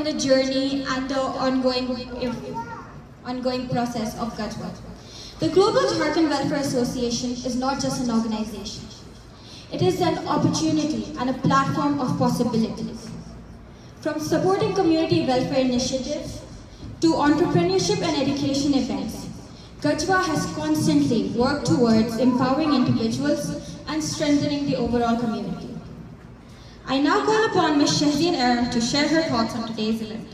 the journey and the ongoing process of Gajwa. The Global Jharkhand Welfare Association is not just an organization. It is an opportunity and a platform of possibilities. From supporting community welfare initiatives to entrepreneurship and education events, Gajwa has constantly worked towards empowering individuals and strengthening the overall community. I now call upon Ms. Shahzeen Aram to share her thoughts on today's event.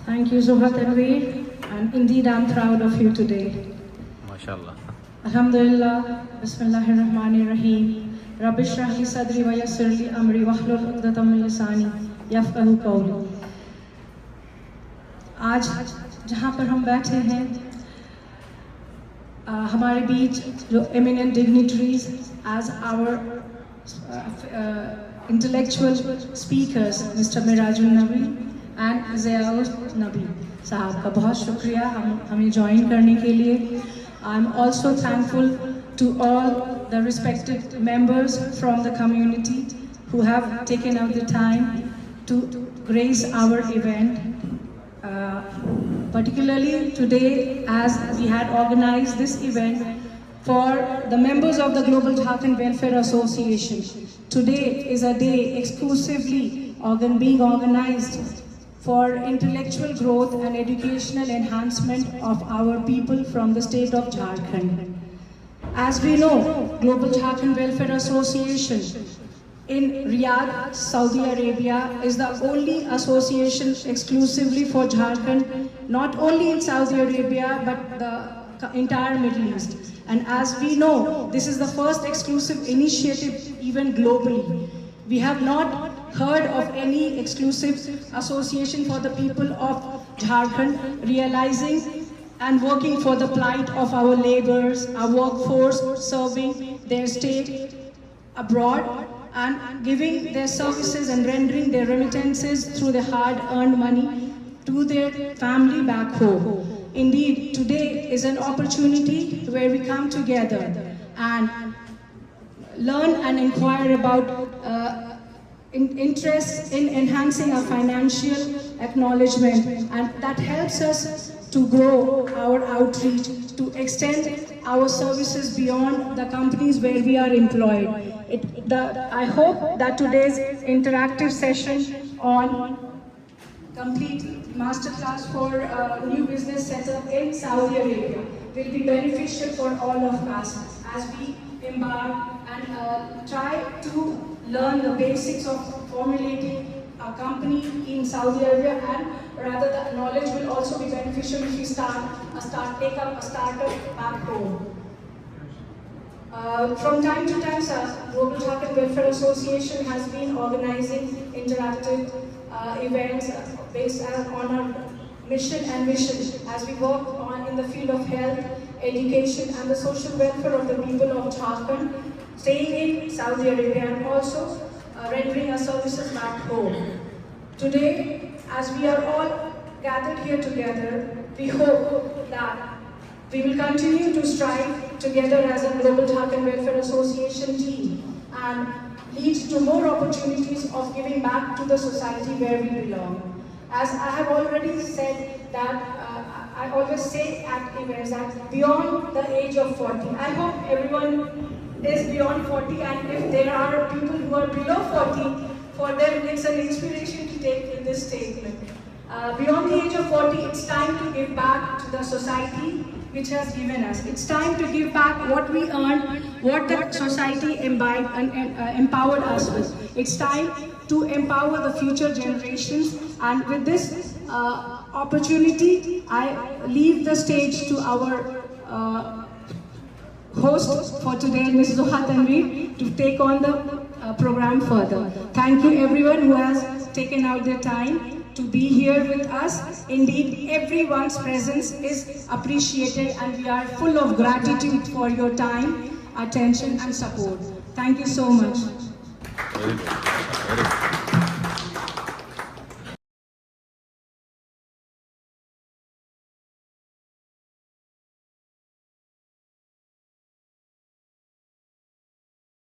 Thank you, Zoha Tanveer, and indeed I'm proud of you today. MashaAllah. Alhamdulillah, Bismillahirrahmanirrahim. Rabbi shrah li sadri wa yassir li amri wahlul 'uqdatam min lisani yafqahu qawli. आज जहाँ पर हम बैठे हैं, हमारे बीच जो eminent dignitaries as our intellectual speakers, Mr. Mirajul Nabi and Ziaul Nabi साहब का बहुत शुक्रिया हमें join करने के लिए. I'm also thankful to all the respected members from the community who have taken out the time to grace our event. Particularly today, as we had organized this event for the members of the Global Jharkhand Welfare Association. Today is a day exclusively being organized for intellectual growth and educational enhancement of our people from the state of Jharkhand. As we know, Global Jharkhand Welfare Association in Riyadh, Saudi Arabia is the only association exclusively for Jharkhand, not only in Saudi Arabia but the entire Middle East. And as we know, this is the first exclusive initiative even globally. We have not heard of any exclusive association for the people of Jharkhand realizing and working for the plight of our laborers, our workforce, serving their state abroad and giving their services and rendering their remittances through their hard-earned money to their family back home. Indeed, today is an opportunity where we come together and learn and inquire about interest in enhancing our financial acknowledgement, and that helps us to grow our outreach, to extend our services beyond the companies where we are employed. I hope that today's interactive session on complete masterclass for new business setup in Saudi Arabia will be beneficial for all of us as we embark and try to learn the basics of formulating a company in Saudi Arabia, and rather the knowledge will also be beneficial if we take up a startup back home. From time to time, Global Jharkhand Welfare Association has been organizing interactive events based on our mission and vision as we work in the field of health, education and the social welfare of the people of Jharkhand, staying in Saudi Arabia and also rendering our services back home. Today, as we are all gathered here together, we hope that we will continue to strive together as a Global Jharkhand Welfare Association team and lead to more opportunities of giving back to the society where we belong. As I have already said that I always say at events that beyond the age of 40, I hope everyone is beyond 40, and if there are people who are below 40, for them it's an inspiration to take in this statement. Beyond the age of 40, it's time to give back to the society which has given us. It's time to give back what we earned, what the society imbibed and empowered us with. It's time to empower the future generations, and with this opportunity, I leave the stage to our host for today, Ms. Zoha Tanveer, to take on the program further. Thank you everyone who has taken out their time to be here with us. Indeed, everyone's presence is appreciated and we are full of gratitude for your time, attention and support. Thank you so much. Very good. Very good.